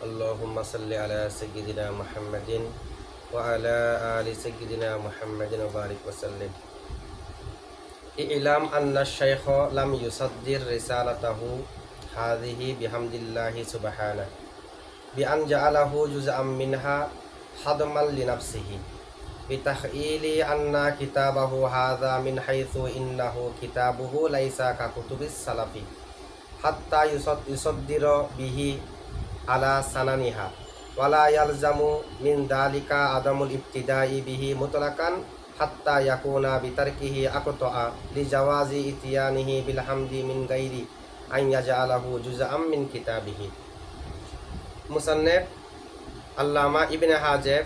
اللهم صل على سيدنا محمد وعلى آل سيدنا محمد وبارك وسلم. إعلام أن الشيخ لم يصدر رسالته هذه بحمد الله سبحانه بأن جعله جزءا منها حضما لنفسه بتخيل أن كتابه هذا من حيث إنه كتابه ليس ككتب السلف حتى يصدر به على سننها ولا يلزم من ذلك عدم الابتداء به مطلقا حتى يكون بتركه أقطع لجواز إتيانه بالحمد من غير أن يجعله جزءا من كتابه. মুসান্নেফ আল্লামা ইবনে হাজার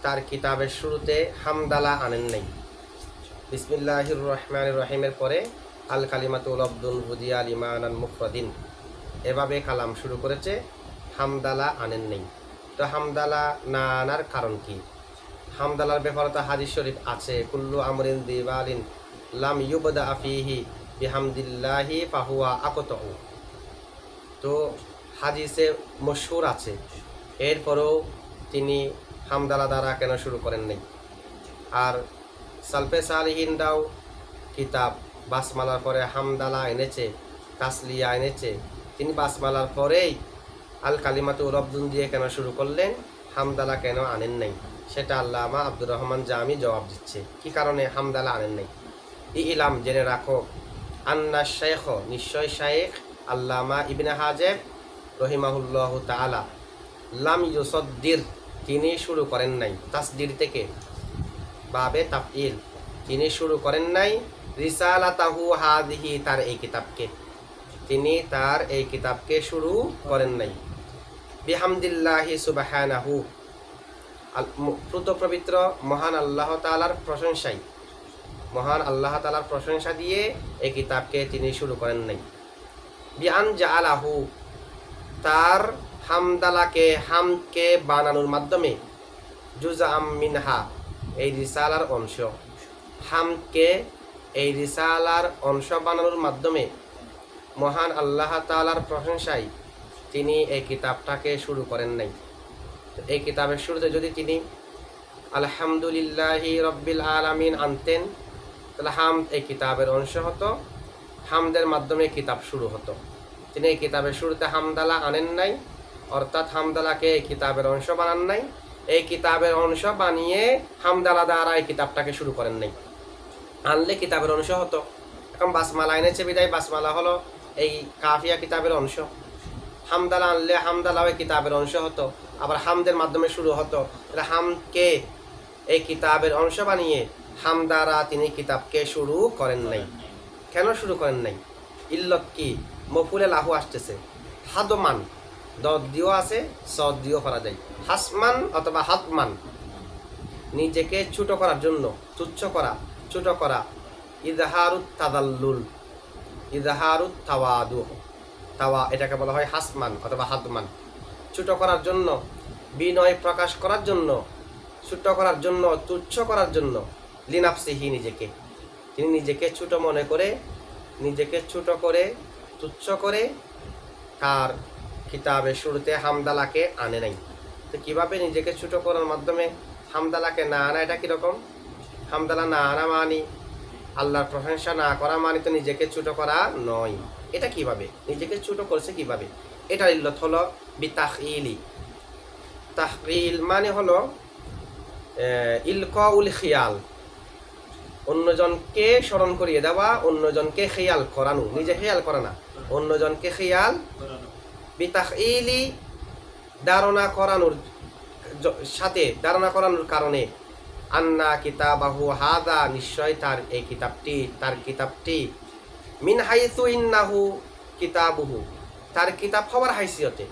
তার কিতাবের শুরুতে হামদালা আনেন নাই। বিসমিল্লাহির রহমানির রহিমের পরে আল কালিমাতুল আব্দুল হুদিয়া লিমানান মুফরাদিন এভাবে কালাম শুরু করেছে, হামদালা আনেন নাই। তো হামদালা না আনার কারণ কি? হামদালার ব্যাপারে তো হাদিস শরীফ আছে, কুল্লু আমরিন দিবালিন লাম ইউবদা ফীহি বিহামদিল্লাহি ফাহুয়া আকতউ। তো হাদিসে মশহুর আছে, এরপরেও তিনি হামদালা দ্বারা কেন শুরু করেন নাই? আর সালফে সালিহিনরাও কিতাব বাসমালার পরে হামদালা এনেছে, তাসলিয়া এনেছে, তিনি বাসমালার পরেই আল কালিমাতুল আব্দুল দিয়ে কেন শুরু করলেন, হামদালা কেন আনেন নাই? সেটা আল্লামা আব্দুর রহমান জামি জবাব দিচ্ছে কি কারণে হামদালা আনেন নাই। ইলাম জেনে রাখো, আন্না শেখ নিশ্চয় শায়েখ আল্লামা ইবনে হাজার রহিমাহুল্লাহ তাআলা লাম ইউসাদ্দির তিনি শুরু করেন নাই, তাসদির থেকে বাবে তাফইল তিনি শুরু করেন নাই, রিসালাতাহু হাযিহি তার এই কিতাবকে, তিনি তার এই কিতাবকে শুরু করেন নাই। বিহামদিল্লাহি সুবহানাহু পবিত্র মহান আল্লাহ তাআলার প্রশংসায়, মহান আল্লাহ তাআলার প্রশংসা দিয়ে এই কিতাবকে তিনি শুরু করেন নাই। বিআন জাআলাহু তার হামদালাকে হামকে বানানোর মাধ্যমে জুজআম মিনহা এই রিসালার অংশ, হামকে এই রিসালার অংশ বানানোর মাধ্যমে মহান আল্লাহ তাআলার প্রশংসায় তিনি এই কিতাবটাকে শুরু করেন নাই। এই কিতাবের শুরুতে যদি তিনি আলহামদুলিল্লাহি রব্বিল আলামিন আনতেন, তাহলে হামদ এই কিতাবের অংশ হতো, হামদের মাধ্যমে কিতাব শুরু হতো। তিনি এই কিতাবের শুরুতে হামদালা আনেন নাই, অর্থাৎ হামদালাকে এই কিতাবের অংশ বানান নাই, এই কিতাবের অংশ বানিয়ে হামদালা দ্বারা এই কিতাবটাকে শুরু করেন নাই। আনলে কিতাবের অংশ হতো। এখন বাসমালা এনেছে বিদায় বাসমালা হলো এই কাফিয়া কিতাবের অংশ। হামদালা আনলে হামদালাও এই কিতাবের অংশ হতো, আবার হামদের মাধ্যমে শুরু হতো। তাহলে হামকে এই কিতাবের অংশ বানিয়ে হাম দ্বারা তিনি কিতাবকে শুরু করেন নাই। কেন শুরু করেন নাই? ইল্লত কি? মফুলে লাহু আসতেছে, হাদমান দদ দিও আছে, সদ দিও করা যায়, হাসমান অথবা হাতমান নিজেকে ছোট করার জন্য, তুচ্ছ করা, ছোট করা, ইজহারুত তাদাল্লুল, ইজহারুত তাওয়াদু, তাওয়া এটাকে বলা হয় হাসমান অথবা হাতমান। ছোট করার জন্য, বিনয় প্রকাশ করার জন্য, ছোট করার জন্য, তুচ্ছ করার জন্য, লিনাফসিহি নিজেকে, তিনি নিজেকে ছোট মনে করে, নিজেকে ছোট করে, তুচ্ছ করে তার কিতাবের শুরুতে হামদালাকে আনে নাই। তো কীভাবে নিজেকে ছোট করার মাধ্যমে হামদালাকে না আনা, এটা কীরকম? হামদালা না আনা মানি আল্লাহর প্রশংসা না করা, মানে তো নিজেকে ছোট করা নয়। এটা কিভাবে নিজেকে ছোট করছে কিভাবে? এটার ইল্লত হলো বিতাখইলি। তাহইল মানে হলো ইলকাউল খিয়াল, অন্যজনকে স্মরণ করিয়ে দেওয়া, অন্যজনকে খেয়াল করানো, নিজে খেয়াল করা না, অন্যজনকে খেয়াল। বিতাখইলি ধারণা করানোর সাথে, ধারণা করানোর কারণে, আন্না কিতাবাহু হাদা নিশ্চয় তার এই কিতাবটি, তার কিতাবটি, মিন হাইসু ইন্নাহু কিতাবুহু তার কিতাব হওয়ার হাইসিয়তে,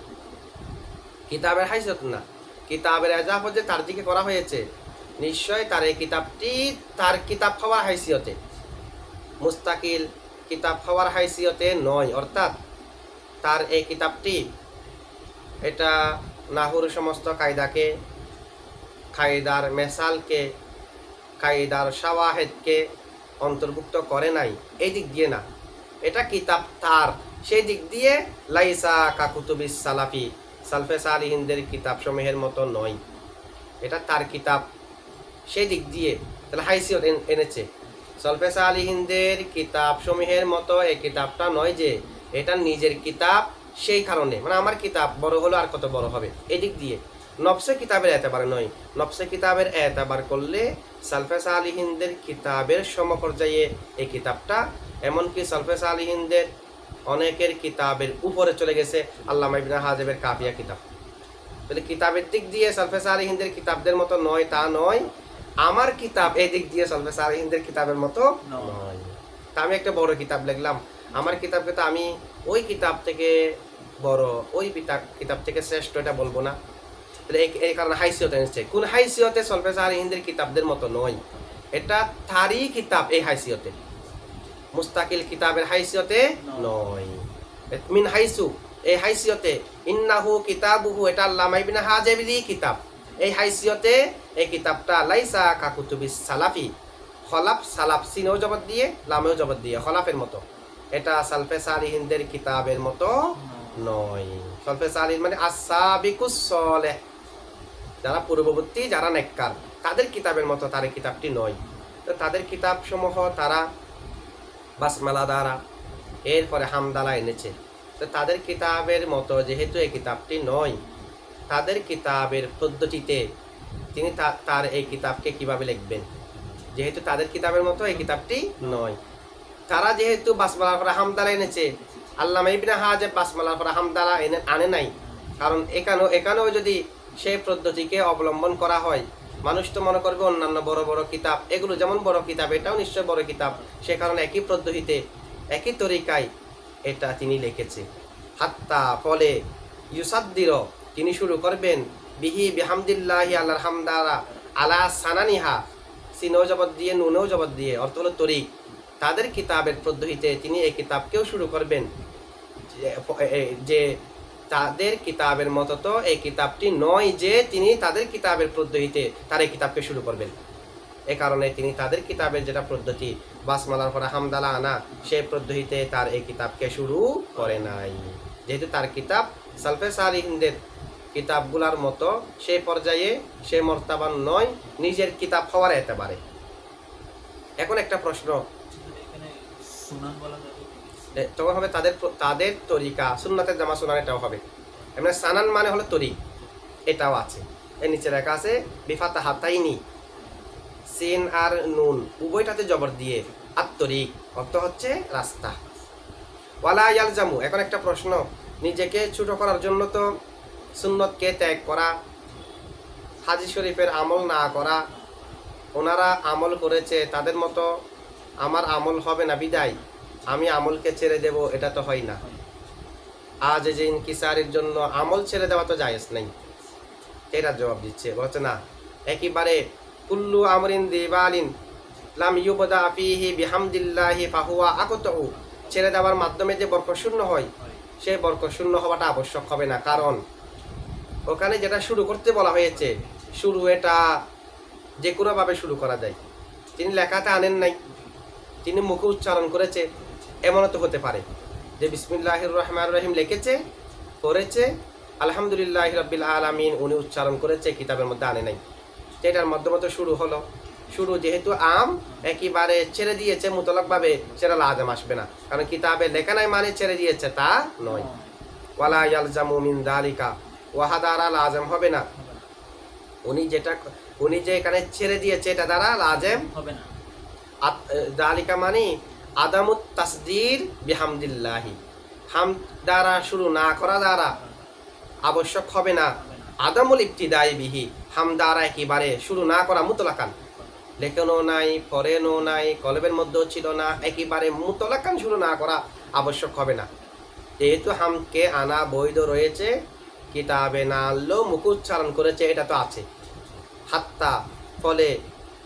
কিতাবের হাইসিয়ত না, কিতাবের এজাফত যে তার দিকে করা হয়েছে, নিশ্চয় তার এই কিতাবটি তার কিতাব হওয়ার হাইসিয়তে, মুস্তাকিল কিতাব হওয়ার হাইসিয়তে নয়। অর্থাৎ তার এই কিতাবটি এটা নাহুর সমস্ত কায়দাকে, কায়দার মেসালকে, কায়দার শাওয়াহিদকে অন্তর্ভুক্ত করে নাই, এই দিক দিয়ে না। এটা কিতাব তার, সেই দিক দিয়ে লাইসা কাকুতুবিস সালাফি সালফে সালিহিনদের কিতাব সমূহের মতো নয়, এটা তার কিতাব, সেই দিক দিয়ে তাহলে হাইসিয়ত এনেছে। সালফে সালিহিনদের কিতাব সমূহের মতো এই কিতাবটা নয় যে এটা নিজের কিতাব, সেই কারণে মানে আমার কিতাব বড় হলো আর কত বড় হবে, এই দিক দিয়ে নফসে কিতাবের এতবার নয়। নফসে কিতাবের এতবার করলে সালফে সালিহিনদের কিতাবের সমপর্যায়ে এই কিতাবটা, এমনকি সালফে সালিহিনদের অনেকের কিতাবের উপরে চলে গেছে আল্লামা ইবনে হাজেবের কাফিয়া কিতাব। তাহলে কিতাবের দিক দিয়ে সালফে সালিহিনদের কিতাবদের মতো নয় তা নয়, আমার কিতাব এই দিক দিয়ে সালফে সালিহিনদের কিতাবের মতো নয়। তা আমি একটা বড় কিতাব লিখলাম, আমার কিতাবকে তো আমি ওই কিতাব থেকে বড়, ওই কিতাব থেকে শ্রেষ্ঠ এটা বলবো না। তাহলে এই কারণে হাইসিয়ত এনেছে। কোন হাইসিয়তে সালফে সালিহিনদের কিতাবদের মতো নয়, এটা তারই কিতাব, এই হাইসিয়তে, মুস্তাকিল কিতাবের হাইসিয়তে নয়। মিন হাইসু, এই হাইসিয়তে, ইন্নাহু কিতাবুহু, এটা আল্লামা ইবনে হাজেবেরই কিতাব, এই হাইসিয়তে এই কিতাবটা লাইসা কাকুতুবিস সালাফি, খলাফ সালাফ সিনেও জবাব দিয়ে লামেও জবাব দিয়ে খলাফের মতো, এটা সালফে সালিহিনদের কিতাবের মতো নয়। সালফে সালিহিন মানে আস-সাবিকুস সালেহ, যারা পূর্ববর্তী, যারা নেককার, তাদের কিতাবের মতো তার কিতাবটি নয়। তো তাদের কিতাব সমূহ তারা বাসমালা দ্বারা এরপরে হামদালা এনেছে। তো তাদের কিতাবের মতো যেহেতু এই কিতাবটি নয়, তাদের কিতাবের পদ্ধতিতে তিনি তার এই কিতাবকে কিভাবে লিখবেন, যেহেতু তাদের কিতাবের মতো এই কিতাবটি নয়। তারা যেহেতু বাসমালার পরে হামদালা এনেছে, আল্লামা ইবনে হাজেব বাসমালার পরে হামদালা আনে নাই, কারণ এখানেও যদি সেই পদ্ধতিকে অবলম্বন করা হয়, মানুষ তো মনে করবে অন্যান্য বড় বড় কিতাব এগুলো যেমন বড় কিতাব, এটাও নিশ্চয় বড় কিতাব, সে কারণে একই পদ্ধতিতে একই তরিকায় এটা তিনি লিখেছে। হাত্তা ফলে ইউসাদ্দির, তিনি শুরু করবেন বিহি বিহামদিল্লাহি, আল্লাহর হামদারা, আলা সানানিহা, সিনেও জবাব দিয়ে নুনেও জবাব দিয়ে, অর্থ হলো তরিক, তাদের কিতাবের পদ্ধতিতে তিনি এই কিতাবকেও শুরু করবেন, যে তাদের কিতাবের মতো তো এই কিতাবটি নয় যে তিনি তাদের কিতাবের পদ্ধতিতে তার এই কিতাবকে শুরু করবেন। এ কারণে তিনি তাদের কিতাবের যেটা পদ্ধতি বাসমালার পরে হামদালা আনা, সেই পদ্ধতিতে তার এই কিতাবকে শুরু করে নাই, যেহেতু তার কিতাব সালফে সালিহিনদের কিতাবগুলার মতো সেই পর্যায়ে, সে মর্তাবান নয় নিজের কিতাব হওয়ার একেবারে। এখন একটা প্রশ্ন, তখন হবে তাদের তরিকা, সুন্নাতের জামা সুনান, এটাও হবে। এমনি সানান মানে হলো তরিক, এটাও আছে, এর নিচে লেখা আছে বিফাতা হাতাইনি, সিন আর নুন উভয়টাতে জবর দিয়ে, আত্তরিক অর্থ হচ্ছে রাস্তা। ওয়ালা ইয়ালজামু, এখন একটা প্রশ্ন, নিজেকে ছোট করার জন্য তো সুন্নতকে ত্যাগ করা, হাদিস শরীফের আমল না করা, ওনারা আমল করেছে তাদের মতো আমার আমল হবে না বিদায় আমি আমলকে ছেড়ে দেব, এটা তো হয় না। আজ যে ইনকিসারের জন্য আমল ছেড়ে দেওয়া তো জায়েজ নাই, এটা জবাব দিচ্ছে, বলছে না, একেবারে কুল্লু আমরিন দিবালিন লাম ইউবদা ফিহি বিহামদিল্লাহি ফাহুয়া আকতউ, ছেড়ে দেওয়ার মাধ্যমে যে বরকত শূন্য হয়, সেই বরকত শূন্য হওয়াটা আবশ্যক হবে না, কারণ ওখানে যেটা শুরু করতে বলা হয়েছে, শুরু এটা যে কোনোভাবে শুরু করা যায়। তিনি লেখাতে আনেন নাই, তিনি মুখে উচ্চারণ করেছে, এমনও তো হতে পারে যে বিসমিল্লাহির রহমানির রহিম লিখেছে, পড়েছে, আলহামদুলিল্লাহি রাব্বিল আলামিন উনি উচ্চারণ করেছে, কিতাবের মধ্যে আনে নাই, সেটার মাধ্যমে তো শুরু হলো। শুরু যেহেতু আম, একেবারে ছেড়ে দিয়েছে মুতলাকভাবে, সেটা লাজম আসবে না, কারণ কিতাবে লেখা নাই মানে ছেড়ে দিয়েছে তা নয়। ওয়ালা ইয়ালজামু মিন যালিকা, ওয়াহা দ্বারা লাজম হবে না, উনি যে এখানে ছেড়ে দিয়েছে এটা দ্বারা লাজম হবে না। যালিকা মানে আদামুত তাসদির বিহামদিল্লাহি, হাম দ্বারা শুরু না করা দ্বারা আবশ্যক হবে না, আদামুল ইবতিদাই বিহি, হাম দ্বারা একেবারে শুরু না করা মুতলাকান, লেখনও নাই, পড়েনও নাই, কলবের মধ্যেও ছিল না, একেবারে মুতলাকান শুরু না করা আবশ্যক হবে না। যেহেতু হামকে আনা বৈধ রয়েছে, কিতাবে না আনলেও মুখ উচ্চারণ করেছে, এটা তো আছে। হাত্তা ফলে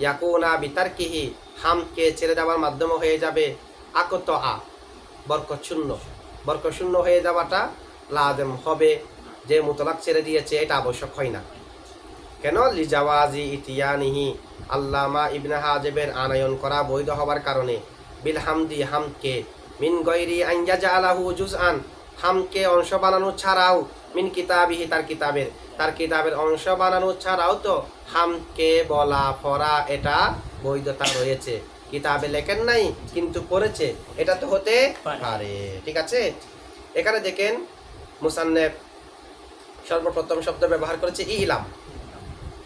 ইয়াকুনা বিতারকিহি, হামকে ছেড়ে দেওয়ার মাধ্যমে হয়ে যাবে আকত আ, বরকত শূন্য হয়ে যাওয়াটা লাজম হবে, যে মুতলাক ছেড়ে দিয়েছে এটা আবশ্যক হয় না। কেন? লিজাওয়াজি ইতিয়ানিহি, আল্লামা ইবনে হাজেবের আনয়ন করা বৈধ হওয়ার কারণে, বিল হামদি, হামকে, মিন গৈরি আন ইয়াজআলাহু জুজআন, হামকে অংশ বানানো ছাড়াও মিন কিতাবিহি, তার কিতাবের অংশ বানানো ছাড়াও তো হামকে বলা পড়া এটা বৈধতা রয়েছে। কিতাবে লেখেন নাই কিন্তু পড়েছে, এটা তো হতে পারে। ঠিক আছে, এখানে দেখেন মুসান্নেফ সর্বপ্রথম শব্দ ব্যবহার করেছে ইলাম।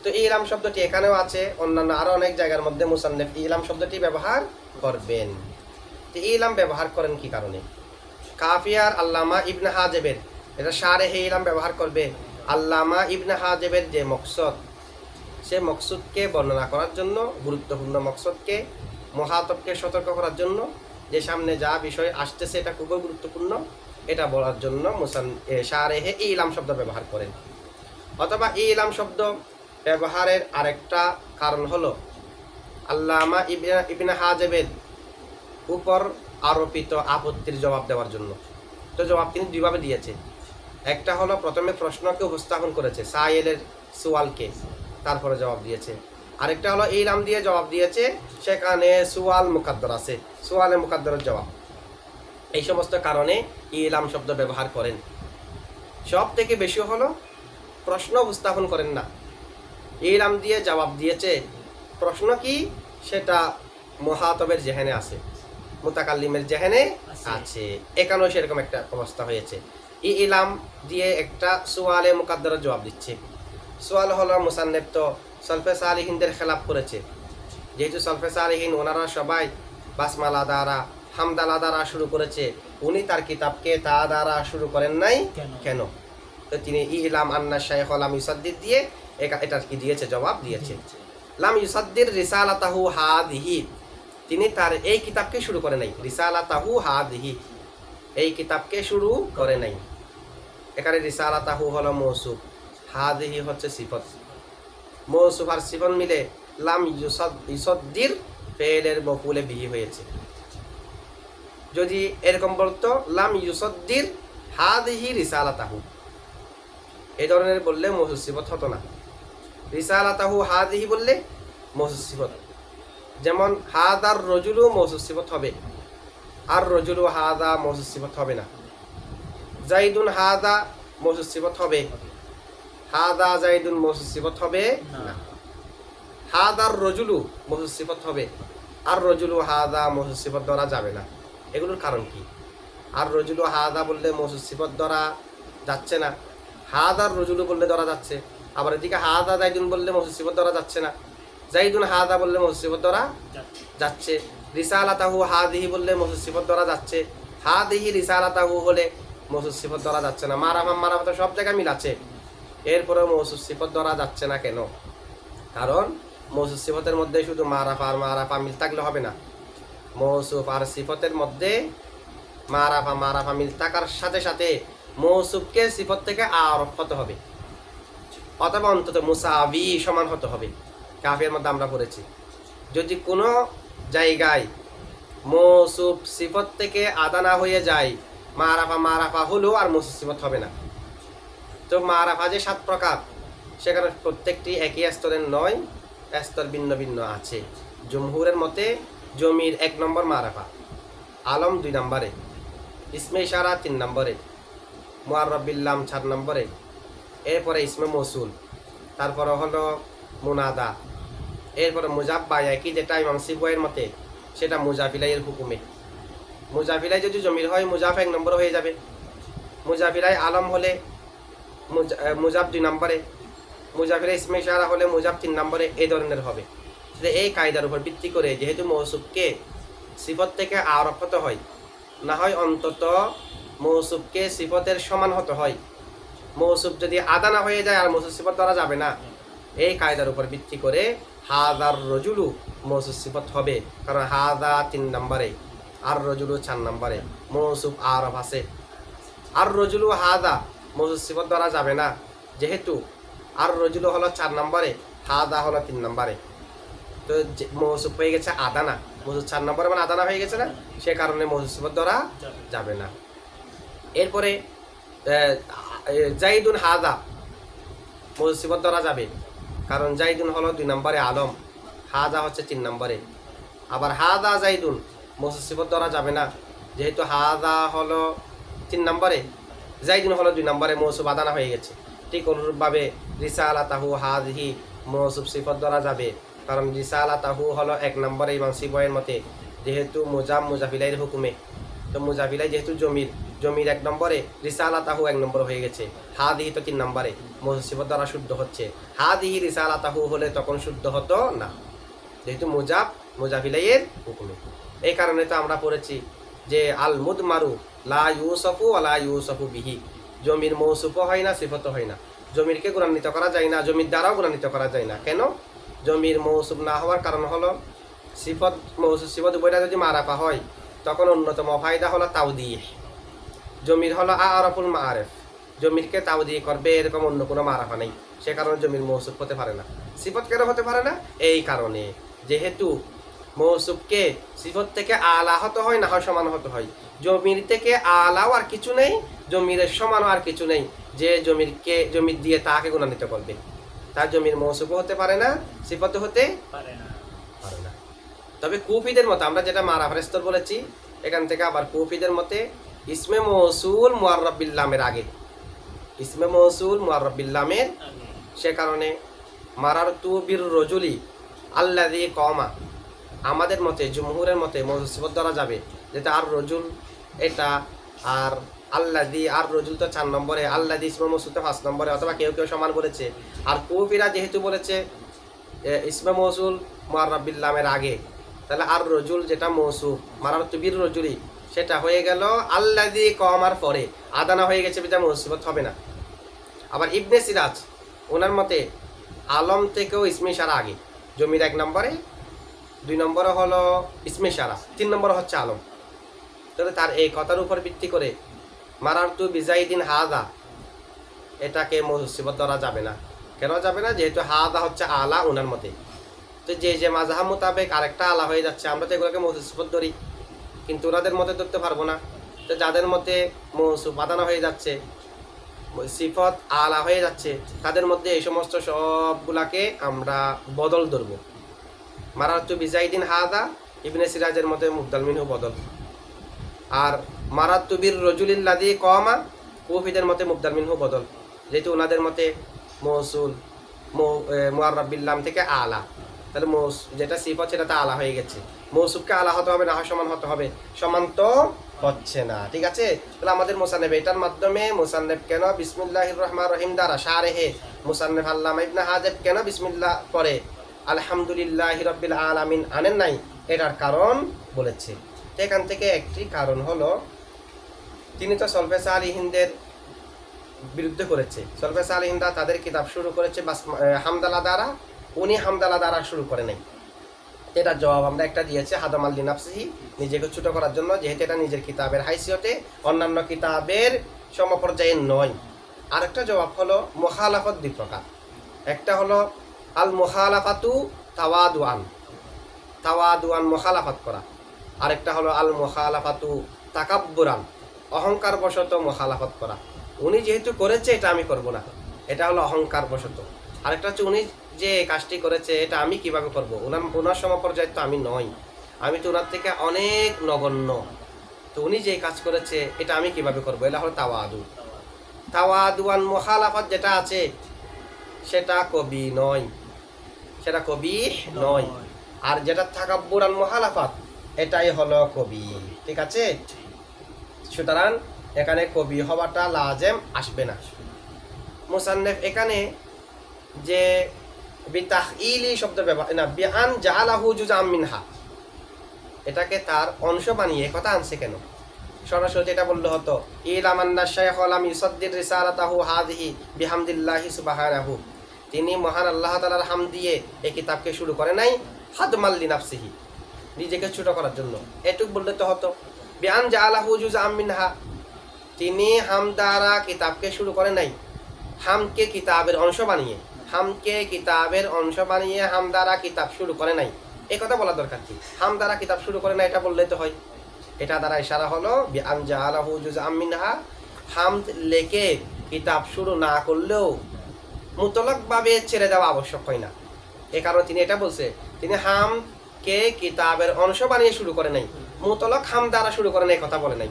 তো ইলাম শব্দটি এখানেও আছে, অন্যান্য আরো অনেক জায়গার মধ্যে মুসান্নেফ ইলাম শব্দটি ব্যবহার করবেন। তো ইলাম ব্যবহার করেন কি কারণে? কাফিয়ার আল্লামা ইবনে হাজেবের, এটা শারেহে ইলাম ব্যবহার করবে আল্লামা ইবনে হাজেবের যে মকসদ, সে মকসুদকে বর্ণনা করার জন্য, গুরুত্বপূর্ণ মকসদকে, মহাতবকে সতর্ক করার জন্য, যে সামনে যা বিষয় আসতেছে এটা খুবই গুরুত্বপূর্ণ, এটা বলার জন্য শারেহে ইলাম শব্দ ব্যবহার করেন। অথবা ইলাম শব্দ ব্যবহারের আরেকটা কারণ হলো আল্লামা ইবনে হাজেবের উপর আরোপিত আপত্তির জবাব দেওয়ার জন্য। তো জবাব তিনি দুইভাবে দিয়েছে। একটা হলো প্রথমে প্রশ্নকে উপস্থাপন করেছে, সায়েলের সুয়ালকে, তারপরে জবাব দিয়েছে। আরেকটা হলো ইলাম দিয়ে জবাব দিয়েছে, সেখানে সুয়াল মুকাদ্দর আছে, সুয়ালে মুকাদ্দরের জবাব। এই সমস্ত কারণে ইলাম শব্দ ব্যবহার করেন। সব থেকে বেশি হলো প্রশ্ন উপস্থাপন করেন না, ইলাম দিয়ে জবাব দিয়েছে। প্রশ্ন কি সেটা মুখাতবের জেহেনে আছে, মুতাকাল্লিমের জেহেনে আছে। এখানেও সেরকম একটা অবস্থা হয়েছে। ইলাম দিয়ে একটা সুয়ালে মুকাদ্দরের জবাব দিচ্ছে। সোয়াল হলো মুসান্নেফ তো সলফে সালিহিনদের খেলাফ করেছে, যেহেতু সলফে সালিহিন ওনারা সবাই বাসমালা দ্বারা, হামদালা দ্বারা শুরু করেছে, উনি তার কিতাবকে তা দ্বারা শুরু করেন নাই কেন? তো তিনি ইলাম আন্না শাইখ লাম ইউসাদ্দির দিয়ে এটার কি দিয়েছে, জবাব দিয়েছে। লাম ইউসাদ্দির রিসালাতাহু হাদিহি, তিনি তার এই কিতাবকে শুরু করে নাই, রিসালাতাহু হাদিহি, এই কিতাবকে শুরু করে নাই। এখানে রিসালাতাহু হলো মৌসুফ, হাদিহি হচ্ছে সিফত। মৌসুফ আর সিফত মিলে লাম ইউসাদ্দির ফেলের মফুলে বিহি হয়েছে। যদি এরকম বলতো লাম ইউসাদ্দির হাদিহি রিসালাতাহু, এই ধরনের বললে মৌসুফ সিফত হতো না। রিসালাতাহু হাদিহি বললে মৌসুফ সিফত। যেমন হাদার রজুলু মৌসুফ সিফত হবে, আর রজুলু হাদা মৌসুফ সিফত হবে না। জাইদুন হাদা মৌসুফ সিফত হবে, হাদা জাইদুন মৌসুফ সিফত হবে না। হাদার রজুলু মৌসুফ সিফত হবে, আর রজুলু হাদা মৌসুফ সিফত ধরা যাবে না। এগুলোর কারণ কি? আর রজুলু হাদা বললে মৌসুফ সিফত ধরা যাচ্ছে না, হাদার রজুলু বললে ধরা যাচ্ছে। আবার এদিকে হাদা জাইদুন বললে মৌসুফ সিফত ধরা যাচ্ছে না, জাইদুন হাদা বললে মৌসুফ সিফত ধরা যাচ্ছে। রিসালাতাহু হাদিহি বললে মৌসুফ সিফত ধরা যাচ্ছে, হাদিহি রিসালাতাহু হলে মৌসুফ সিফত ধরা যাচ্ছে না। মারাফা তো সব জায়গায় মিল আছে, এরপরেও মৌসুফ সিফত ধরা যাচ্ছে না কেন? কারণ মৌসুফ সিফতের মধ্যে শুধু মারাফা মিল থাকলে হবে না, মৌসুফ আর সিফতের মধ্যে মারাফা মিল থাকার সাথে সাথে মৌসুফকে সিফত থেকে আরোপ হতে হবে, অথবা অন্তত মুসাবি সমান হতে হবে। কাফের মধ্যে আমরা পড়েছি, যদি কোনো জায়গায় মৌসুফ সিফত থেকে আদা না হয়ে যায়, মারাফা হলো আর মৌসুফ সিফত হবে না। তো মারাফা যে 7 প্রকার, সেখানে প্রত্যেকটি একই স্তরের নয়, স্তর ভিন্ন ভিন্ন আছে। জমহুরের মতে জমির 1 নম্বর মারাফা, আলম 2 নম্বরে, ইসমে ইশারা 3 নম্বরে, মুআররাব বিল লাম 4 নম্বরে, এরপরে ইসমে মৌসুল, তারপরে হলো মুনাদা, এরপরে মুজাব্বা, একই যেটা ইমাম সিবওয়াইয়ের মতে সেটা মুজাফিলাইয়ের হুকুমে। মুজাফিলাই যদি জমির হয় মুজাফ 1 নম্বর হয়ে যাবে, মুজাফিলাই আলম হলে মুজাব 2 নম্বরে, মুজাফিলাই ইসমে ইশারা হলে মুজাব 3 নম্বরে, এই ধরনের হবে। এই কায়দার উপর ভিত্তি করে যেহেতু মৌসুফকে সিফত থেকে আরোপ হতে হয়, না হয় অন্তত মৌসুফকে সিফতের সমান হতে হয়। মৌসুফ যদি আদা না হয়ে যায় আর মৌসুফ সিফত ধরা যাবে না, এই কায়দার উপর ভিত্তি করে হাদার রজুলু মৌসুফ সিফত হবে, কারণ হাদা 3 নম্বরে, আর রজুলু 4 নম্বরে, মৌসুফ আরব আছে। আর রজুলু হাদা মৌসুফ সিফত ধরা যাবে না, যেহেতু আর রজুলু হলো 4 নম্বরে, হাদা হলো 3 নম্বরে। তো মৌসুফ হয়ে গেছে আদা না, মৌসুফ 4 নম্বরে মানে আদা না হয়ে গেছে না, সে কারণে মৌসুফ সিফত ধরা যাবে না। এরপরে জাইদুন হাদা মৌসুফ সিফত ধরা যাবে, কারণ জাইদুন হলো 2 নম্বরে আলম, হাদা হচ্ছে 3 নম্বরে। আবার হাদা জাইদুন মৌসুফ সিফত ধরা যাবে না, যেহেতু হাদা হলো 3 নম্বরে, জাইদুন হলো 2 নম্বরে মৌসুফ আদানা হয়ে গেছে। ঠিক অনুরূপভাবে রিসালাতাহু হাযিহি মৌসুফ সিফত ধরা যাবে, কারণ রিসালাতাহু হলো 1 নম্বরে ইমাম সিবওয়ির মতে, যেহেতু মুজাফিলাইয়ের হুকুমে, তো মুজাফিলাই যেহেতু জমির 1 নম্বরে, রিসালাতাহু 1 নম্বর হয়ে গেছে, হাযিহি তো 3 নম্বরে, মৌসুফ সিফত দ্বারা শুদ্ধ হচ্ছে। হাযিহি রিসালাতাহু হলে তখন শুদ্ধ হতো না, যেহেতু মুজাফিলাইয়ের হুকুমে। এই কারণে তো আমরা পড়েছি যে আল মুদমারু লা ইউসাফু ওয়া লা ইউসাফু বিহি, জমির মৌসুফও হয় না, সিফতও হয় না। জমিরকে গুণান্বিত করা যায় না, জমির দ্বারাও গুণান্বিত করা যায় না। কেন? জমির মৌসুফ না হওয়ার কারণ হলো মৌসুফ সিফত উভয়টা যদি মারাফা হয়, তখন অন্যতম ফায়দা হলো তাওদীহ। জমির হলো আরাফুল মাআরিফ, জমিরকে তাওদীহ করবে এরকম অন্য কোনো মারাফা নেই, সে কারণে জমির মৌসুফ হতে পারে না। সিফত কেন হতে পারে না? এই কারণে, যেহেতু মৌসুফকে সিফত থেকে আলা হতে হয়, না হয় সমান হতে হয়। জমির থেকে আলাও আর কিছু নেই, জমিরের সমানও আর কিছু নেই যে জমির দিয়ে তাকে গুণান্বিত করবে। তার জমির মৌসুফও হতে পারে না, সিফত হতে পারে না। তবে কুফিদের মতে, আমরা যেটা মারাফার স্তর বলেছি, এখান থেকে আবার কুফিদের মতে ইসমে মৌসুল মুআররাব বিল লামের আগে, ইসমে মৌসুল মুআররাব বিল লামের, সে কারণে মারারতু বির রজুলি আল্লাযী কমা, আমাদের মতে, জুমহুরের মতে মৌসুফ ধরা যাবে যেটা আর রজুল এটা, আর আল্লাযী, আর রজুল তো 4 নম্বরে, আল্লাযী ইসমে মৌসুল তো 5 নম্বরে, অথবা কেউ কেউ সমান বলেছে। আর কুফিরা যেহেতু বলেছে ইসমে মৌসুল মুআররাব বিল লামের আগে, তাহলে আর রজুল যেটা মৌসুফ মারারতু বির রজুলি, সেটা হয়ে গেল আল্লাযী কমার পরে, আদানা হয়ে গেছে, বিটা মৌসুফত হবে না। আবার ইবনে সিরাজ ওনার মতে আলম থেকেও ইসমে ইশারা আগে, জমির 1 নম্বরে, 2 নম্বরে হলো ইসমে ইশারা, 3 নম্বরে হচ্ছে আলম। তাহলে তার এই কথার উপর ভিত্তি করে মারারতু বিজাইদিন হাদা, এটাকে মুসিবত ধরা যাবে না। কেন যাবে না? যেহেতু হাদা হচ্ছে আলা ওনার মতে। তো যে মাযহাব মোতাবেক আরেকটা আলা হয়ে যাচ্ছে, আমরা তো এগুলোকে মুসিবত ধরি, কিন্তু ওনাদের মতে ধরতে পারবো না। তো যাদের মতে মৌসুফ বাদানা হয়ে যাচ্ছে, সিফত আলা হয়ে যাচ্ছে, তাদের মধ্যে এই সমস্ত সবগুলাকে আমরা বদল ধরবো। মারারতু বিজাইদিন হাদা ইবনে সিরাজের মতে মুবদাল মিনহু বদল, আর মারারতু বির রজুলিল্লাযী কমা কুফিদের মতে মুবদাল মিনহু বদল, যেহেতু ওনাদের মতে মৌসুল মুআররাব বিল লাম থেকে আলা, তাহলে যেটা সিফত সেটা তো আলা হয়ে গেছে, মৌসুফকে আলা হতে হবে, না হয় সমান হতে হবে, সমান তো হচ্ছে না। ঠিক আছে, তাহলে আমাদের মুসান্নেফ এটার মাধ্যমে, মুসান্নেফ কেন বিসমিল্লাহির রহমানির রহিম দ্বারা শারেহে মুসান্নেফ আল্লামা ইবনে হাজাব কেন বিসমিল্লাহ পরে আলহামদুলিল্লাহি রাব্বিল আলামিন আনেন নাই, এটার কারণ বলেছে। এখান থেকে একটি কারণ হলো, তিনি তো সলফে সালিহিনদের বিরুদ্ধে করেছে। সলফে সালিহিনরা তাদের কিতাব শুরু করেছে হামদালা দ্বারা, উনি হামদালা দ্বারা শুরু করে নাই। এটার জবাব আমরা একটা দিয়েছি, হাদাম আল লিনাফসিহি, নিজেকে ছোট করার জন্য, যেহেতু এটা নিজের কিতাবের হাইসিয়তে অন্যান্য কিতাবের সমপর্যায়ে নয়। আরেকটা জবাব হলো মুখালাফত 2 প্রকার, একটা হলো আল মুখালাফাতু তাওয়াদুআন মুখালাফত করা, আরেকটা হলো আল মুখালাফাতু তাকাব্বুরান অহংকার বশত মুখালাফত করা। উনি যেহেতু করেছে এটা আমি করব না, এটা হলো অহংকার বশত। আরেকটা হচ্ছে উনি যে কাজটি করেছে এটা আমি কিভাবে করব, ওনার সমপর্যায়ে তো আমি নই, আমি তো ওনার থেকে অনেক নগণ্য, তো উনি যে কাজ করেছে এটা আমি কিভাবে করব, এটা হলো তাওয়াদুআন মুখালাফত যেটা আছে সেটা কবি নয়, সেটা কবি নয়। আর যেটা তাকাব্বুরান মুখালাফত এটাই হলো কবি। ঠিক আছে, সুতরাং এখানে কবি হওয়াটা লাজেম আসবে না। মুসান্নেফ এখানে যে বিতাহইলি শব্দ ব্যবহার না, বিআন জাআলাহু জুজআম মিনহা, এটাকে তার অংশ বানিয়ে কথা আনছে কেন? সরাসরি এটা বললে হতো ইলামান্না শাইখ লাম ইউসাদ্দির রিসালাতাহু হাযিহি বিহামদিল্লাহি সুবহানাহু, তিনি মহান আল্লাহ তাআলার হামদ দিয়ে এই কিতাবকে শুরু করে নাই হাদমাল লিনাফসিহি, নিজেকে ছোট করার জন্য। এটুক বললে তো হতো। বিআন জাআলাহু জুজআম মিনহা, তিনি হাম দ্বারা কিতাবকে শুরু করে নাই, হামকে কিতাবের অংশ বানিয়ে, হাম দ্বারা কিতাব শুরু করে নাই। এই কথা বলা দরকার কি? হাম দ্বারা কিতাব শুরু করে নাই এটা বললে তো হয়। এটা দ্বারা ইশারা হলো বিআন জাআলাহু জুজআম মিনহা, হামদ লেখে কিতাব শুরু না করলেও মুতলাকভাবে ছেড়ে দেওয়া আবশ্যক হয় না। এ কারণে তিনি এটা বলছে, তিনি হামকে কিতাবের অংশ বানিয়ে শুরু করে নাই, মুতলাক হাম দ্বারা শুরু করে নাই কথা বলে নাই।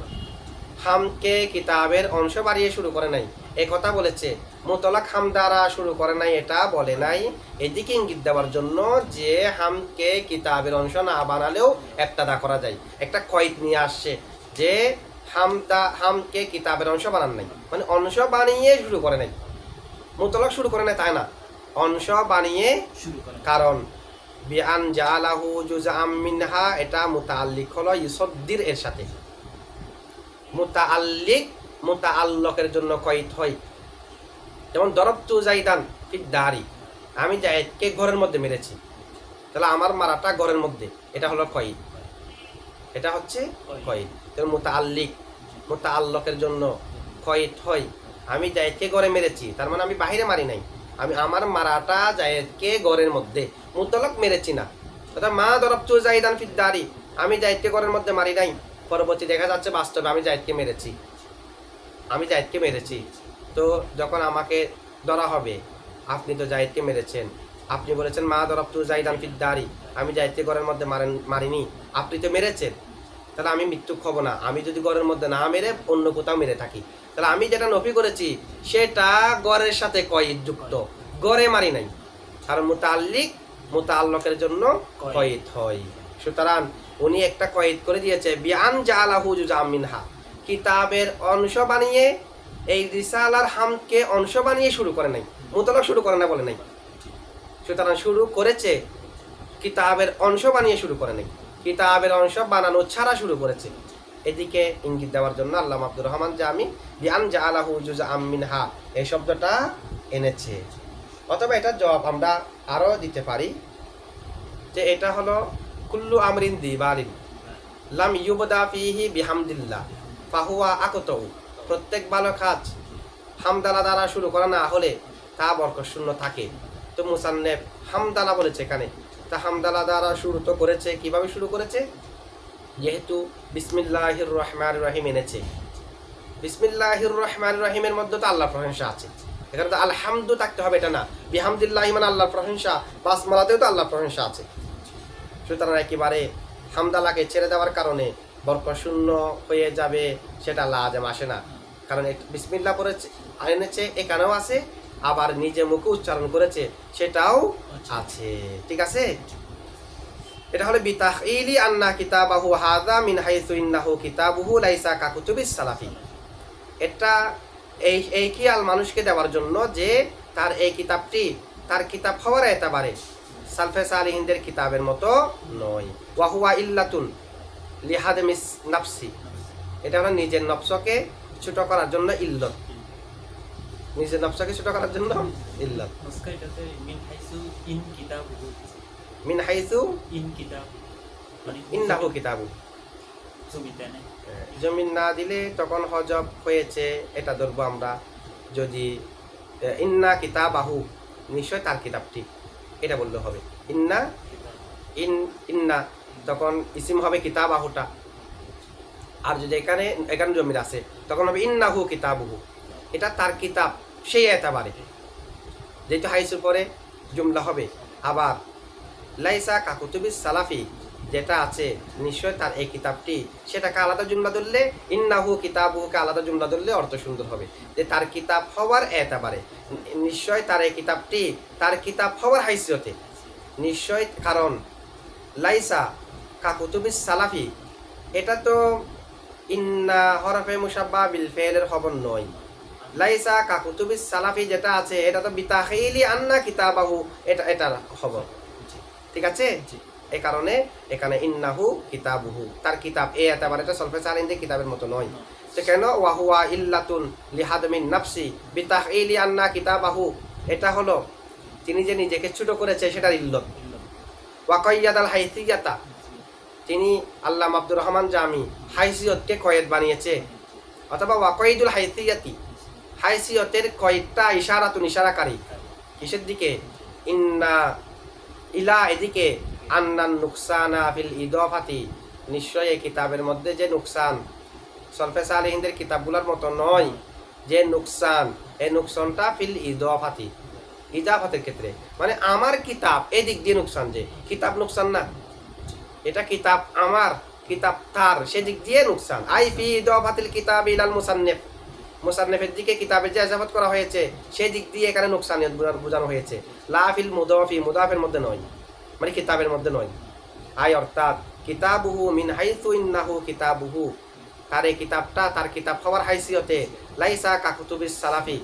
হামকে কিতাবের অংশ বাড়িয়ে শুরু করে নাই, এ কথা বলেছে। মুতলাক হাম দ্বারা শুরু করে নাই, এটা বলে নাই। এদিকে ইঙ্গিত দেওয়ার জন্য যে হামকে কিতাবের অংশ না বানালেও ইবতিদা করা যায়, একটা কয়েদ নিয়ে আসছে যে হামকে কিতাবের অংশ বানান নাই, মানে অংশ বানিয়ে শুরু করে নাই, মুতলাক শুরু করে নাই তাই না, অংশ বানিয়ে শুরু করে। কারণ বিআন জাআলাহু জুজআম মিনহা, এটা মুতাআল্লিক হলো ইউসাদ্দির এর সাথে। মুতাআল্লিকের জন্য কয়েদ হয়। যেমন দরবতু জাইদান ফিদ দারি, আমি জায়েদকে ঘরের মধ্যে মেরেছি, তাহলে আমার মারাটা ঘরের মধ্যে, এটা হলো কয়েদ, এটা হচ্ছে কয়েদ। তাহলে মুতাআল্লিকের জন্য কয়েদ হয়। আমি জায়েদকে ঘরে মেরেছি, তার মানে আমি বাহিরে মারি নাই, আমি আমার মারাটা জায়েদকে ঘরের মধ্যে, মুতলাক মেরেছি না। অর্থাৎ মা দরবতু জাইদান ফিদ দারি, আমি জায়েদকে ঘরের মধ্যে মারি নাই, পরবর্তী দেখা যাচ্ছে বাস্তবে আমি জায়েদকে মেরেছি। তো যখন আমাকে ধরা হবে, আপনি তো জায়েদকে মেরেছেন, আপনি বলেছেন মা দরবতু জাইদান ফিদ দারি, আমি জায়েদকে ঘরের মধ্যে মারিনি, আপনি তো মেরেছেন, তাহলে আমি মৃত্যু হব না। আমি যদি ঘরের মধ্যে না মেরে অন্য কোথাও মেরে থাকি, তাহলে আমি যেটা নফি করেছি সেটা গড়ের সাথে কয়েদ যুক্ত, গড়ে মারি নাই। কারণ মুতাআল্লিকের জন্য কয়েদ হয়। সুতরাং উনি একটা কয়েদ করে দিয়েছে, বিআন জাআলাহু জুজআম মিনহা, কিতাবের অংশ বানিয়ে, এই রিসালার হামকে অংশ বানিয়ে শুরু করে নাই, মুতলাক শুরু করে না বলে নাই। সুতরাং শুরু করেছে কিতাবের অংশ বানিয়ে শুরু করে নাই, কিতাবের অংশ বানানো ছাড়া শুরু করেছে। এদিকে ইঙ্গিত দেওয়ার জন্য আল্লামা আব্দুর রহমান জামি বিআন জাআলাহু জুজআম মিনহা এই শব্দটা এনেছে। অথবা এটার জবাব আমরা আরও দিতে পারি যে এটা হলো কুল্লু আমরিন দিবালিন লাম ইউবদা ফিহি বিহামদিল্লাহ ফাহুয়া আকতউ, প্রত্যেক ভালো কাজ হামদালা দ্বারা শুরু করা না হলে তা বরকতশূন্য থাকে। তো মুসান্নেফ হামদালা বলেছে এখানে, তা হামদালা দ্বারা শুরু তো করেছে, কিভাবে শুরু করেছে, যেহেতু বিসমিল্লাহির রহমানির রহিম এনেছে, বিসমিল্লাহির রহমানির রহিমের মধ্যে তো আল্লাহর প্রশংসা আছে, এখানে তো আলহামদু থাকতে হবে এটা না, বিহামদিল্লাহ মানে আল্লাহর প্রশংসা, বাসমালাতেও তো আল্লাহর প্রশংসা আছে। সুতরাং একেবারে হামদালাকে ছেড়ে দেওয়ার কারণে বরকতশূন্য হয়ে যাবে সেটা লাজেম আসে না। কারণ বিসমিল্লাহ পড়েছে এনেছে, এখানেও আছে, আবার নিজে মুখে উচ্চারণ করেছে সেটাও আছে, ঠিক আছে। এটা হলো বিতাহইলি আন্না কিতাবাহু হাযা মিন হাইসু ইন্নাহু কিতাবুহু লাইসা কাকুতুবিস সালাফি, এটা এই খেয়াল মানুষকে দেওয়ার জন্য যে তার এই কিতাবটি তার কিতাব হওয়ার এতাবারে সালফে সালিহিনদের কিতাবের মতো নয়। ওয়াহুয়া ইল্লাতুন লিহাদমিস নাফসি, এটা হলো নিজের নফসকে ছোট করার জন্য ইল্লত, নিজের নফসকে ছোট করার জন্য ইল্লত। মিন হাইসু ইন্নাহু কিতাবু, জমিন না দিলে তখন হজব হয়েছে, এটা ধরবো আমরা। যদি ইন্না কিতাবাহু, নিশ্চয় তার কিতাবটি, এটা বললে হবে। ইন্না তখন ইসিম হবে কিতাবাহুটা, আর যদি এখানে জমির আছে তখন হবে ইন্নাহু কিতাবুহু, এটা তার কিতাব সেই এতাবারে, যেহেতু হাইসুর পরে জুমলা হবে। আবার লাইসা কাকুতুবিস সালাফি, যেটা আছে নিশ্চয় তার এই কিতাবটি, সেটাকে আলাদা জুমলা ধরলে, ইন্নাহু কিতাবুহুকে আলাদা জুমলা ধরলে অর্থ সুন্দর হবে, যে তার কিতাব হওয়ার এতাবারে, নিশ্চয় তার এই কিতাবটি তার কিতাব হওয়ার হাইসিয়তে, নিশ্চয়। কারণ লাইসা কাকুতুবিস সালাফি, এটা তো ইন্না হরফে মুসাব্বা বিল ফেলের খবর নয়। লাইসা কাকুতুবিস সালাফি যেটা আছে এটা তো বিতাখিলি আন্না কিতাবাহু, এটার খবর, ঠিক আছে। এই কারণে এখানে ইন্নাহু কিতাবুহু, তার কিতাব, এই এতাবারে এটা সলফে সালিহিনদের কিতাবের মতো নয়। তো কেন ওয়াহুয়া ইল্লাতুন লিহাদমিন নাফসি বিতাখিলি আন্না কিতাবাহু, এটা হলো তিনি যে নিজেকে ছোট করেছে সেটার ইল্লত। ওয়াকাইয়াদাল হাইসিয়াতা, তিনি আল্লামা আব্দুর রহমান জামি হাইসিয়তকে কয়েদ বানিয়েছে, অথবা ওয়াকাইদুল হাইসিয়াতি, হাইসিয়তের কয়েদটা ইশারাতুন ইশারাকারী, কিসের দিকে, ইন্না ইলা এদিকে, আন্নান নুকসানা ফিল ইদাফাতি, নিশ্চয় এই কিতাবের মধ্যে যে নুকসান সলফে সালিহিনদের কিতাবগুলোর মতো নয়, যে নুকসান, এই নুকসানটা ফিল ইদাফাতি, ইদাফাতের ক্ষেত্রে, মানে আমার কিতাব এই দিক দিয়ে নুকসান, যে কিতাব নুকসান না, এটা কিতাব আমার, কিতাব তার সেদিক দিয়ে নুকসান। আই ফি ইদাফাতিল কিতাব ইলাল মুসান্নিফ, মুসান্নিফের দিকে কিতাবের যে ইজাফত করা হয়েছে সেই দিক দিয়ে এখানে নুকসানিয়ত বোঝানো হয়েছে। লা ফিল মুদাফি, মুদাফের মধ্যে নয়, মানে কিতাবের মধ্যে নয়। আই অর্থাৎ কিতাবুহু মিন হাইসু ইন্নাহু কিতাবুহু, তার এই কিতাবটা তার কিতাব হওয়ার হাইসিয়তে লাইসা কাকুতুবিস সালাফি,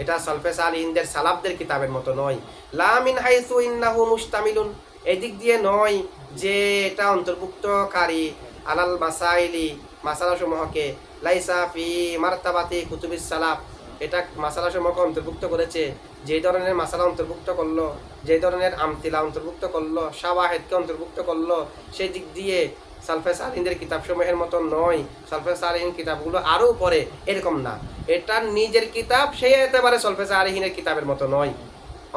এটা সালফে সালিহিনদের সালাফদের কিতাবের মতো নয়। লা মিন হাইসু ইন্নাহু মুশতামিলুন, এদিক দিয়ে নয় যে এটা অন্তর্ভুক্তকারী আলাল মাসাইলি, মাসালাসমূহকে, লাইসা ফি মারতাবাতি কুতুবিস সালাফ, এটা মাসালাসমূহকে অন্তর্ভুক্ত করেছে, যে ধরনের মাসালা অন্তর্ভুক্ত করলো, যে ধরনের আমতিলা অন্তর্ভুক্ত করলো, শাওয়াহিদকে অন্তর্ভুক্ত করলো, সেই দিক দিয়ে সালফে সালিহিনদের কিতাবসমূহের মতো নয়। সালফে সালিহিন কিতাবগুলো আরও পরে, এরকম না। এটা নিজের কিতাব, সেই একেবারে সালফে সালিহিনের কিতাবের মতো নয়।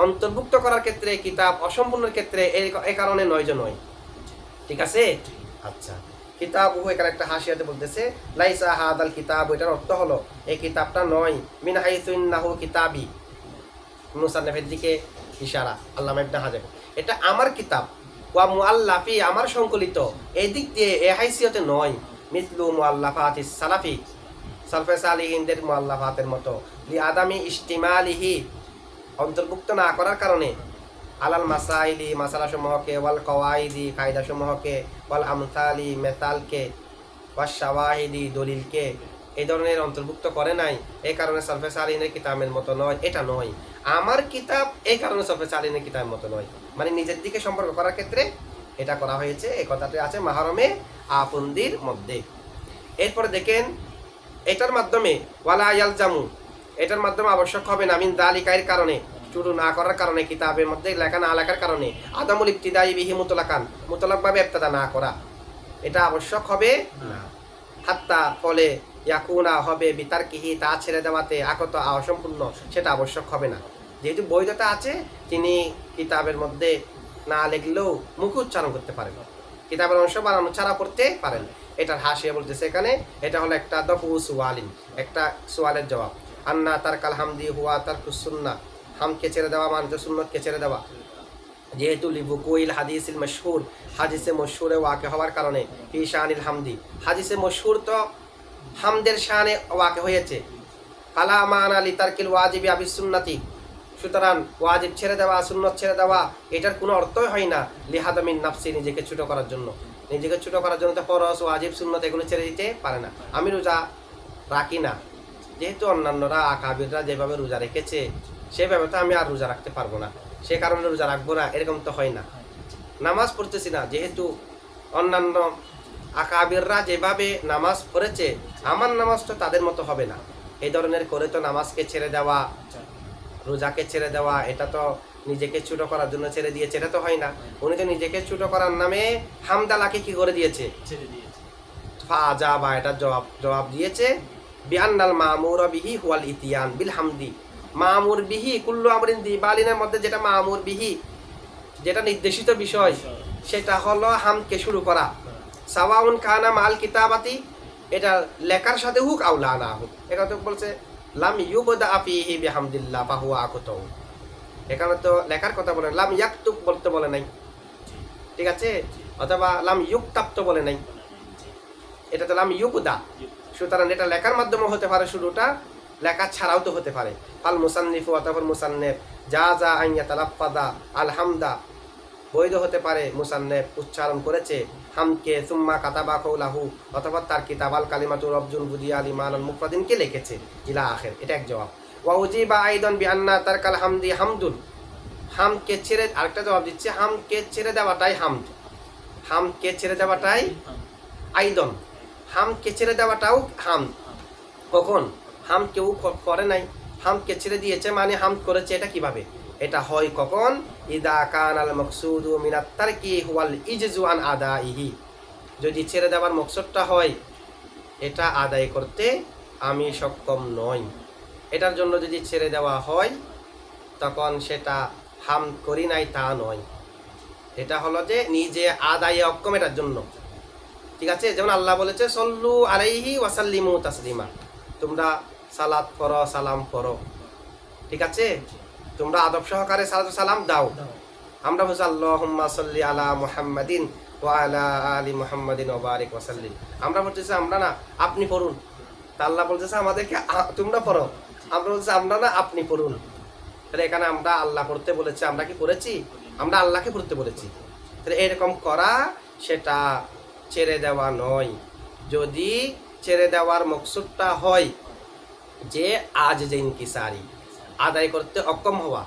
অন্তর্ভুক্ত করার ক্ষেত্রে কিতাব অসম্পূর্ণের ক্ষেত্রে এই কারণে নয় যে নয়। ঠিক আছে? আচ্ছা, কিতাব এখানে একটা হাসিয়াতে বলতেছে লাইসা হাদাল কিতাব, এটার অর্থ হলো এই কিতাবটা নয়। মিন হাইসু ইন্নাহু কিতাবি, মুসান্নিফের দিকে ইশারা, আল্লামা ইবনে হাজার, এটা আমার কিতাব। ওয়া মুআল্লাফি, আমার সংকলিত, এই দিক দিয়ে এ হাইসিয়তে নয়। মিসলু মুআল্লাফাতিস সালাফি, সালফে সালিহিনদের মুআল্লাফাতের মতো। লি আদামি ইস্তিমালিহি, অন্তর্ভুক্ত না করার কারণে, আলাল মাসাইলি, মাসালাসমূহকে, ওয়াল কওয়াইদি, কায়দাসমূহকে, ওয়াল আমসালি, মেসালকে, ওয়াল শাওয়াহিদি, দলিলকে, এই ধরনের অন্তর্ভুক্ত করে নাই। এই কারণে সালফে সালিহিনের কিতাবের মতো নয়, এটা নয়। আমার কিতাব, এই কারণে সালফে সালিহিনের কিতাবের মতো নয়, মানে নিজের দিকে সম্পর্ক করার ক্ষেত্রে এটা করা হয়েছে। এই কথাটি আছে মাহরমে আপনদির মধ্যে। এরপরে দেখেন, এটার মাধ্যমে ওয়ালা ইয়ালজামু, এটার মাধ্যমে আবশ্যক হবে না, মিন যালিকার কারণে, শুরু না করার কারণে, কিতাবের মধ্যে লেখা না লেখার কারণে, আদামুল ইবতিদাই বিহি মুতলাকান, মুতলাকভাবে ইবতিদা না করা, এটা আবশ্যক হবে না। হাত্তা, ফলে, ইয়াকুনা, হবে, বিতারকিহি, তা ছেড়ে দেওয়াতে, আকত, অসম্পূর্ণ, সেটা আবশ্যক হবে না। যেহেতু বৈধতা আছে, তিনি কিতাবের মধ্যে না লিখলেও মুখে উচ্চারণ করতে পারেন, কিতাবের অংশ বানানো ছাড়া পড়তে পারেন। এটার হাসিয়া বলতেছে এখানে, এটা হলো একটা দফু সুয়ালিন, একটা সোয়ালের জবাব। আন্না তারকাল হামদি হুয়া তারকুস সুন্নাহ, হামকে ছেড়ে দেওয়া মানে সুন্নতকে ছেড়ে দেওয়া। যেহেতু লিবুকুইল হাদিসিল মশহুর, হাদিসে মশহুরে ওয়াকে হওয়ার কারণে, ফি শানিল হামদি, হাদিসে মশহুর তো হামদের শানে ওয়াকে হয়েছে। ফালা মানা লিতারকিল ওয়াজিবি আবিস সুন্নতি, সুতরাং ওয়াজিব ছেড়ে দেওয়া, সুন্নত ছেড়ে দেওয়া, এটার কোনো অর্থই হয় না লিহাদামিন নাফসি, নিজেকে ছোট করার জন্য। নিজেকে ছোট করার জন্য তো ফরজ, ওয়াজিব, সুন্নত এগুলো ছেড়ে দিতে পারে না। আমি রোজা রাখি না, যেহেতু অন্যান্যরা আকাবিররা যেভাবে রোজা রেখেছে সেভাবে তো আমি আর রোজা রাখতে পারবো না, সে কারণে রোজা রাখবো না, এরকম তো হয় না। নামাজ পড়তেছি না, যেহেতু অন্যান্য আকাবিররা যেভাবে নামাজ পড়েছে আমার নামাজ তো তাদের মতো হবে না, এই ধরনের করে তো নামাজকে ছেড়ে দেওয়া, রোজাকে ছেড়ে দেওয়া, এটা তো নিজেকে ছোট করার জন্য ছেড়ে দিয়েছে, এটা তো হয় না। উনি তো নিজেকে ছোট করার নামে হামদালাকে কি করে দিয়েছে, ফাজা, বা এটা জবাব দিয়েছে বিআন্নাল মামুর বিহি হুয়াল ইতিয়ান বিল হামদি, মামুর বিহি কুল্লু আমরিন দিবালিনের মধ্যে যেটা মামুর বিহি, যেটা নির্দেশিত বিষয়, সেটা হলো হামকে শুরু করা। সাওয়াউন কানা মাল কিতাবাতি, এটা লেখার সাথে হুক আউলা না হুক, এটা তো বলছে লাম ইউবদা ফিহি বিহামদিল্লাহ ফাহুয়া আকুতাউ, এখানে তো লেখার কথা বলে, লাম ইয়াকতুব বলতে বলে নাই, ঠিক আছে, অথবা লাম ইউকতাব তো বলে নাই, এটা তো লাম ইউবদা। সুতরাং এটা লেখার মাধ্যমে হতে পারে শুরুটা, লেখা ছাড়াও তো হতে পারে। ফাল মুসান্নিফু, অথবা মুসান্নিফ যা আইয়া তালাফাদা আল হামদা, বৈধ হতে পারে মুসান্নিফ উচ্চারণ করেছে হামকে, সুম্মা কাতাবা কৌলাহু, অথবা তার কিতাব আল কালিমাতুর রবজুল বুদিয়া আল ইমান আল মুফরাদিনকে লিখেছে, ইলা আখির, এটা এক জবাব। ওয়া উজিবা আইদান বিআন্না তারকাল হামদি হামদুন, হামকে ছেড়ে, আরেকটা জবাব দিচ্ছে, হামকে ছেড়ে দেওয়াটাই হামদ, হামকে ছেড়ে দেওয়াটাই আইদন, হামকে ছেড়ে দেওয়াটাও হাম। কখন? হাম কেউ করে নাই, হামকে ছেড়ে দিয়েছে মানে হাম করেছে, এটা কিভাবে? এটা হয় কখন? ইদা কান আল মকসুদু মিনাত তারকি হুয়াল ইজজু আন আদাইহি, যদি ছেড়ে দেওয়ার মকসদটা হয় এটা আদায় করতে আমি সক্ষম নই, এটার জন্য যদি ছেড়ে দেওয়া হয় তখন সেটা হাম করি নাই তা নয়, এটা হলো যে নিজে আদায়ে অক্ষম, এটার জন্য। ঠিক আছে, যেমন আল্লাহ বলেছে সল্লু আলাইহি ওয়াসাল্লিমু তাসলিমা, তোমরা সালাত পড়ো, সালাম পড়ো, ঠিক আছে, তোমরা আদব সহকারে সালাত সালাম দাও। আমরা বলছি আল্লাহুম্মা সাল্লি আলা মুহাম্মাদিন ওয়া আলা আলি মুহাম্মাদিন ওয়া বারিক ওয়া সাল্লিম। আমরা বলতেছি আমরা না, আপনি পড়ুন। তা আল্লাহ বলতেছে আমাদেরকে তোমরা পড়ো, আমরা বলছি আমরা না, আপনি পড়ুন। তাহলে এখানে আমরা আল্লাহ পড়তে বলেছি, আমরা কি পড়েছি? আমরা আল্লাহকে পড়তে বলেছি। তাহলে এরকম করা সেটা ছেড়ে দেওয়া নয়। যদি ছেড়ে দেওয়ার মকসুদটা হয় যে আজ যে ইনকিসারি, আদায় করতে অক্ষম হওয়া,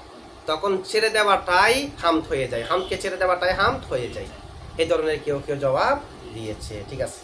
তখন ছেড়ে দেওয়াটাই হামদ হয়ে যায়, হামদকে ছেড়ে দেওয়াটাই হামদ হয়ে যায়। এই ধরনের কেউ কেউ জবাব দিয়েছে। ঠিক আছে।